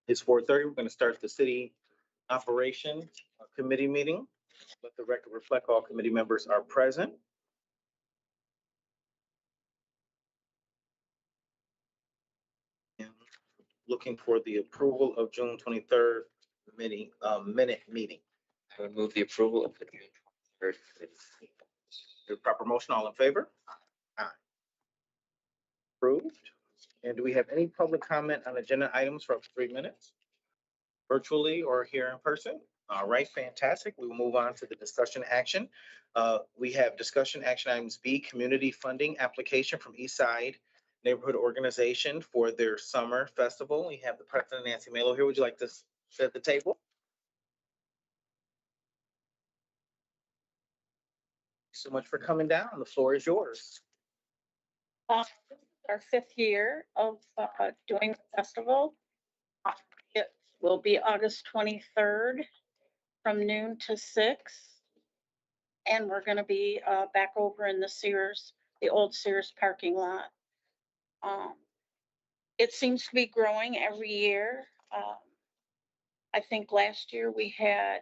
It's 4:30. We're going to start the city operation committee meeting. Let the record reflect all committee members are present. And looking for the approval of June 23rd minute meeting. I would move the approval of the June 23rd. The proper motion, all in favor? Aye. Approved. And do we have any public comment on agenda items for up to 3 minutes? Virtually or here in person? All right, fantastic. We will move on to the discussion action. We have discussion action items B, community funding application from East Side Neighborhood Organization for their summer festival. We have the president, Nancy Melo, here. Would you like to set the table? So much for coming down. The floor is yours. This is our 5th year of doing the festival. It will be August 23rd from noon to 6. And we're going to be back over in the Sears, the old Sears parking lot. It seems to be growing every year. I think last year we had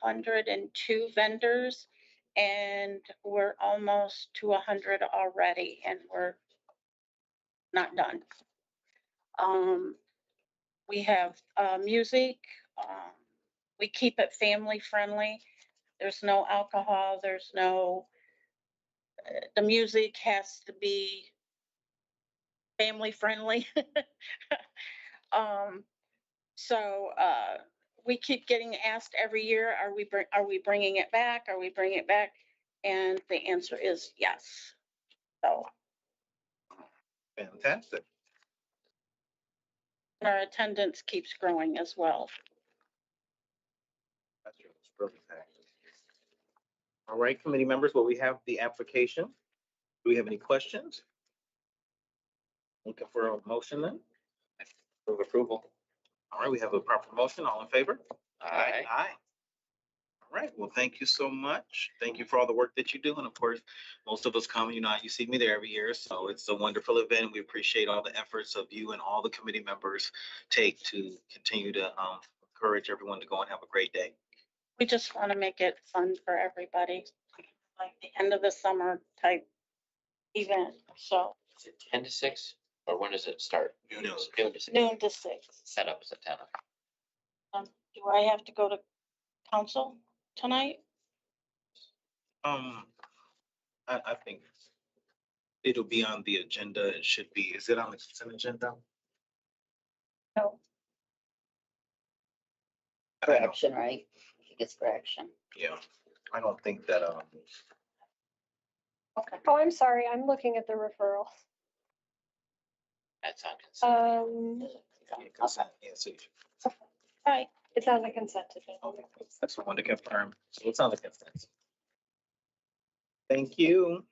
102 vendors, and we're almost to 100 already, and we're not done. We have music. We keep it family friendly. There's no alcohol. There's no, the music has to be family friendly. So we keep getting asked every year, are we bringing it back? Are we bringing it back? And the answer is yes. So Fantastic. our attendance keeps growing as well. That's really fantastic. All right, committee members, well, we have the application. Do we have any questions? Looking for a motion then? Move approval. All right, we have a proper motion. All in favor? Aye. Aye. All right, well, thank you so much. Thank you for all the work that you do. And of course, most of us come, you see me there every year. So it's a wonderful event. We appreciate all the efforts of you and all the committee members take to continue to encourage everyone to go and have a great day. We just want to make it fun for everybody, like the end of the summer type event. So Is it 10 to 6 or when does it start? Noon. Noon to 6. noon to 6. Set up is at 10. Do I have to go to council tonight? I think it'll be on the agenda. It should be. Is it on the consent agenda? No. I don't- Action, right? I think it's for action. Yeah, I don't think that, Okay. Oh, I'm sorry, I'm looking at the referral. That's on consent. yeah, consent, yeah, so Hi. It's on the consent agenda. okay, that's the one to confirm. So it's on the consent. Thank you.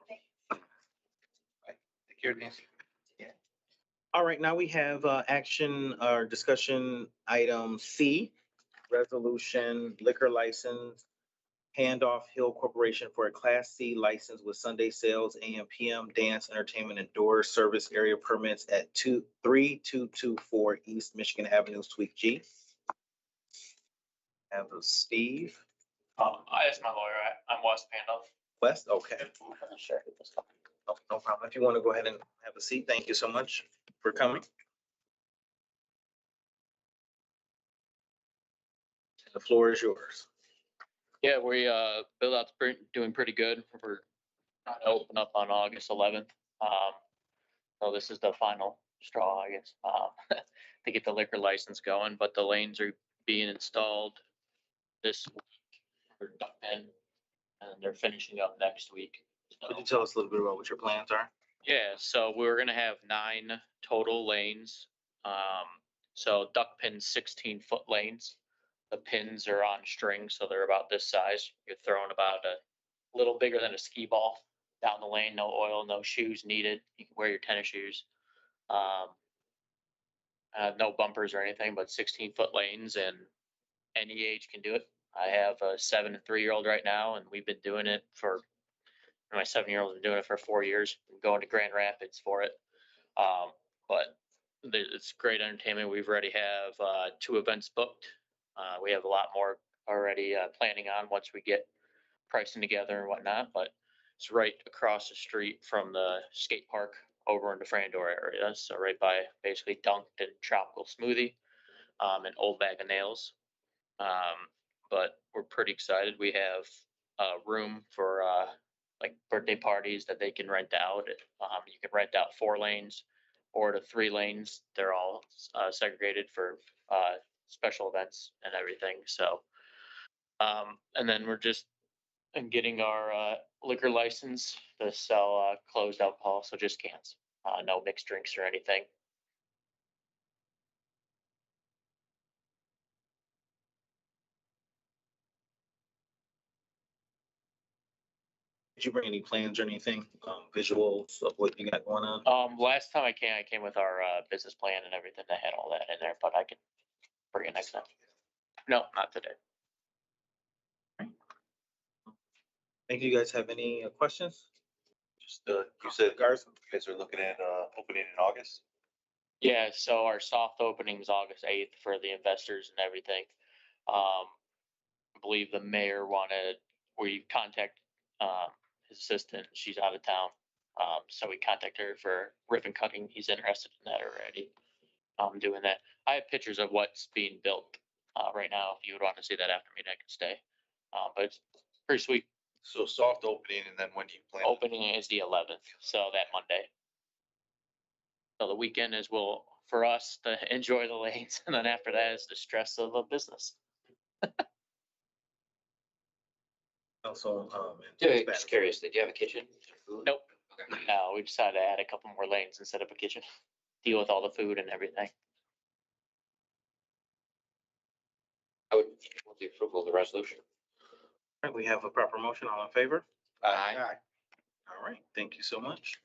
Take care, Nancy. All right, now we have action or discussion item C, resolution liquor license, Handoff Hill Corporation for a Class C license with Sunday sales, AM, PM, dance, entertainment, and door service area permits at 3224 East Michigan Avenue, Suite G. Have a Steve I asked my lawyer. I'm Wes Panda. West, okay. I wasn't sure who was talking. No problem. If you want to go ahead and have a seat, thank you so much for coming. The floor is yours. Yeah, we build out's doing pretty good. We're trying to open up on August 11th. So this is the final straw, I guess, to get the liquor license going. But the lanes are being installed this week for Duck Pen, and they're finishing up next week. So- Could you tell us a little bit about what your plans are? Yeah, so we're gonna have 9 total lanes. So duck pins, 16-foot lanes. The pins are on string, so they're about this size. You're throwing about a little bigger than a skee ball down the lane. No oil, no shoes needed. You can wear your tennis shoes. No bumpers or anything, but 16-foot lanes, and any age can do it. I have a 7 and 3-year-old right now, and we've been doing it for. My 7-year-old's been doing it for 4 years. I'm going to Grand Rapids for it. But it's great entertainment. We've already have 2 events booked. We have a lot more already planning on once we get pricing together and whatnot, but it's right across the street from the skate park over in the Frandor area. So right by basically Dunked and Tropical Smoothie, and Old Bag of Nails. But we're pretty excited. We have room for like birthday parties that they can rent out. You can rent out 4 lanes or to 3 lanes. They're all segregated for special events and everything. So, and then we're just getting our liquor license to sell closed alcohol, so just cans, no mixed drinks or anything. Did you bring any plans or anything, visuals of what you got going on? Last time I came with our business plan and everything. I had all that in there, but I can bring it next time. No, not today. Think you guys have any questions? Just, you said you guys are looking at, opening in August? Yeah, so our soft opening is August 8th for the investors and everything. I believe the mayor wanted, we contact his assistant, she's out of town. So we contact her for ribbon cutting. He's interested in that already. Doing that. I have pictures of what's being built right now. If you would want to see that after me, I can stay. But it's pretty sweet. So soft opening, and then when do you plan? Opening is the 11th, so that Monday. So the weekend is for us to enjoy the lanes, and then after that is the stress of the business. Also, Just curious, did you have a kitchen? Food? Nope. Okay. No, we decided to add a couple more lanes instead of a kitchen. Deal with all the food and everything. I would, with the approval of the resolution. all right, we have a proper motion. All in favor? Aye. All right, thank you so much.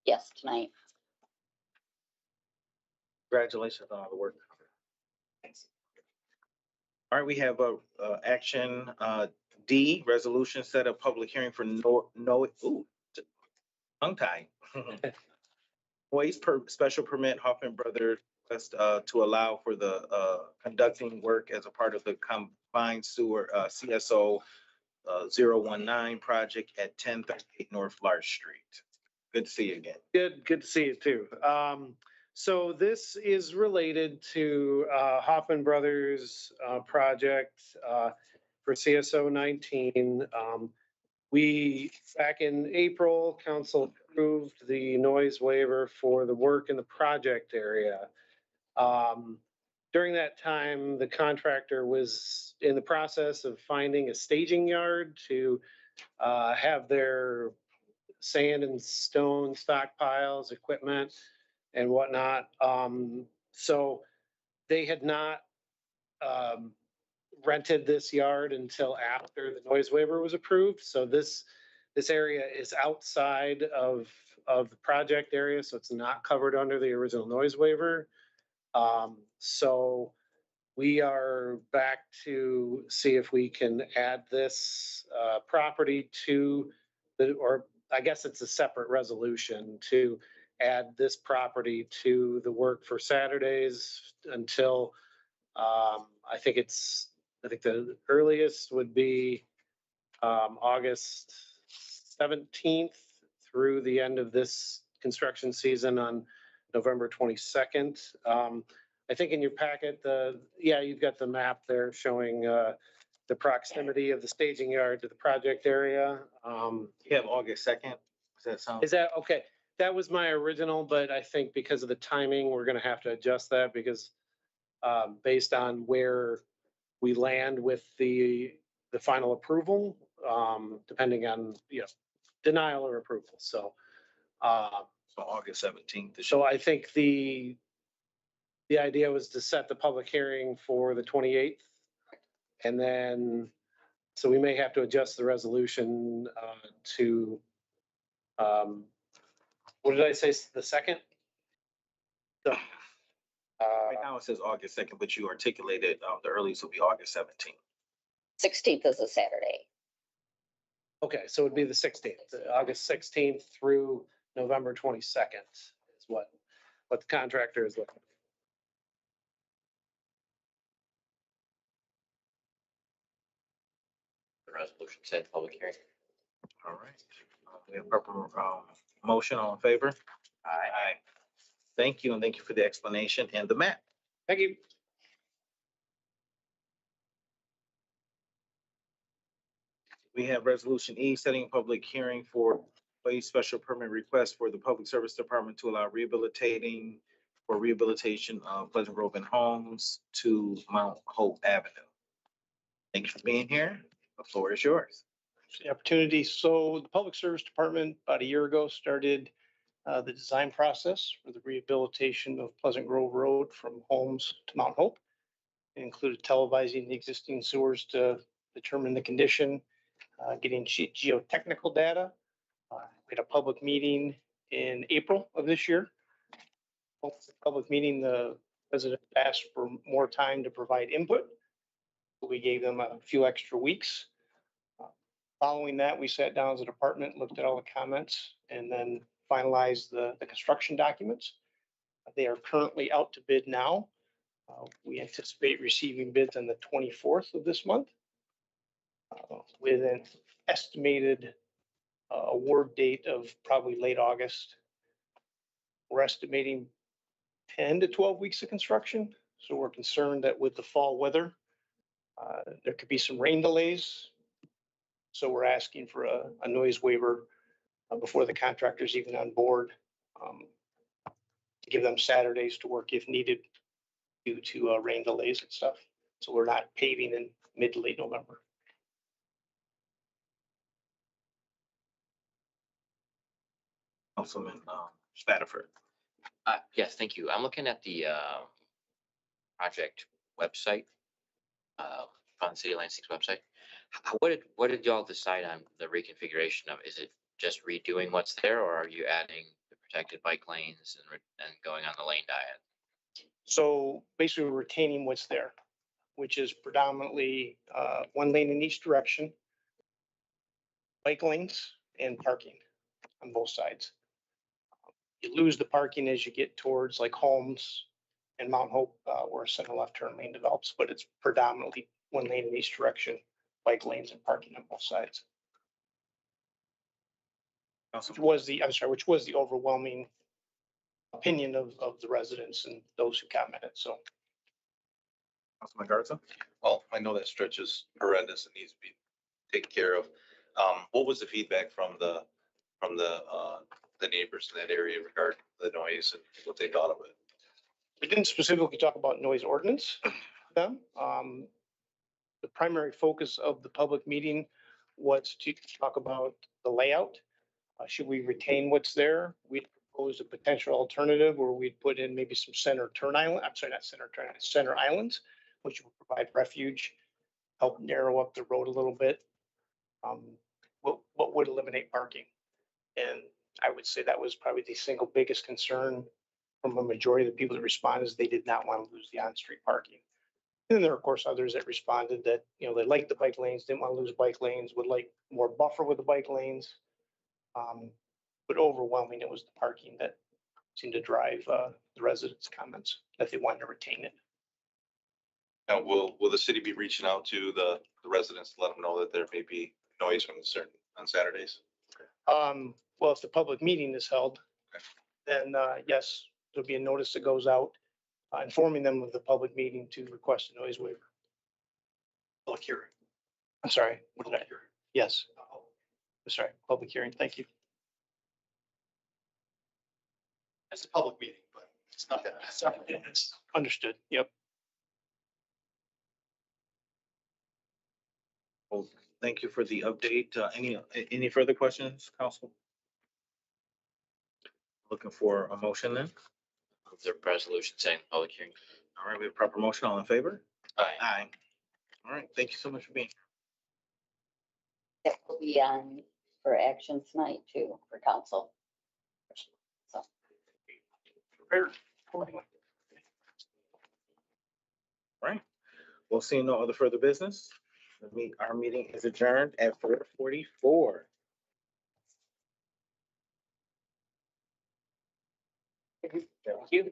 Yes, tonight. Congratulations on all the work. All right, we have a action D, resolution set a public hearing for tongue tie. Waste special permit Hoffman Brothers request to allow for the conducting work as a part of the combined sewer CSO 019 project at 1038 North Larch Street. Good to see you again. Good to see you too. So this is related to Hoffman Brothers project for CSO 19. We, back in April, council approved the noise waiver for the work in the project area. During that time, the contractor was in the process of finding a staging yard to have their sand and stone stockpiles, equipment and whatnot. So they had not rented this yard until after the noise waiver was approved. So this area is outside of the project area, so it's not covered under the original noise waiver. So we are back to see if we can add this property to or I guess it's a separate resolution to add this property to the work for Saturdays until I think the earliest would be August 17th through the end of this construction season on November 22nd. I think in your packet, you've got the map there showing the proximity of the staging yard to the project area. You have August 2nd. Does that sound? Is that okay? That was my original, but I think because of the timing, we're gonna have to adjust that because based on where we land with the final approval, depending on, denial or approval. So August 17th. so I think the idea was to set the public hearing for the 28th. And then, so we may have to adjust the resolution to, what did I say, the 2nd? So, Right now it says August 2nd, but you articulated the earliest will be August 17th. 16th is a Saturday. Okay, so it'd be the 16th, August 16th through November 22nd is what the contractor is looking. The resolution said public hearing. All right. We have proper, motion, all in favor? Aye. Thank you, and thank you for the explanation and the map. Thank you. We have resolution E, setting a public hearing for a special permit request for the Public Service Department to allow rehabilitation of Pleasant Grove and Homes to Mount Hope Avenue. Thank you for being here. The floor is yours. The opportunity. So the Public Service Department about a year ago started the design process for the rehabilitation of Pleasant Grove Road from Holmes to Mount Hope. It included televising the existing sewers to determine the condition, getting geotechnical data. We had a public meeting in April of this year. Public meeting, the resident asked for more time to provide input. We gave them a few extra weeks. Following that, we sat down as a department, looked at all the comments, and then finalized the construction documents. They are currently out to bid now. We anticipate receiving bids on the 24th of this month with an estimated award date of probably late August. We're estimating 10 to 12 weeks of construction. So we're concerned that with the fall weather, there could be some rain delays. So we're asking for a noise waiver before the contractor's even on board, to give them Saturdays to work if needed due to rain delays and stuff. So we're not paving in mid to late November. Councilman, Spatafor. Yes, thank you. I'm looking at the project website, on City of Lansing's website. What did y'all decide on the reconfiguration of? Is it just redoing what's there, or are you adding the protected bike lanes and going on the lane diet? So basically we're retaining what's there, which is predominantly one lane in each direction, bike lanes and parking on both sides. You lose the parking as you get towards like Holmes and Mount Hope, where a center left turn lane develops, but it's predominantly one lane in each direction, bike lanes and parking on both sides. Which was the overwhelming opinion of the residents and those who commented, so. Councilman Garza. Well, I know that stretch is horrendous and needs to be taken care of. What was the feedback from the neighbors in that area regarding the noise and what they thought of it? We didn't specifically talk about noise ordinance with them. The primary focus of the public meeting was to talk about the layout. Should we retain what's there? We proposed a potential alternative where we'd put in maybe some center islands, which would provide refuge, help narrow up the road a little bit. What would eliminate parking? And I would say that was probably the single biggest concern from a majority of the people that responded, is they did not want to lose the on-street parking. And there are, of course, others that responded that, you know, they liked the bike lanes, didn't want to lose bike lanes, would like more buffer with the bike lanes. But overwhelming, it was the parking that seemed to drive the residents' comments, that they wanted to retain it. Now, will the city be reaching out to the residents to let them know that there may be noise on Saturdays? Well, if the public meeting is held, then yes, there'll be a notice that goes out informing them of the public meeting to request a noise waiver. Public hearing. I'm sorry, what did I hear? Yes. I'm sorry, public hearing, thank you. It's a public meeting, but it's not that. It's understood, yep. Well, thank you for the update. Any further questions, council? Looking for a motion then? The resolution saying public hearing. All right, we have proper motion. All in favor? Aye. Aye. All right, thank you so much for being. That will be on for action tonight too, for council. So. Right. We'll see no other further business. Our meeting is adjourned at 4:44. Thank you.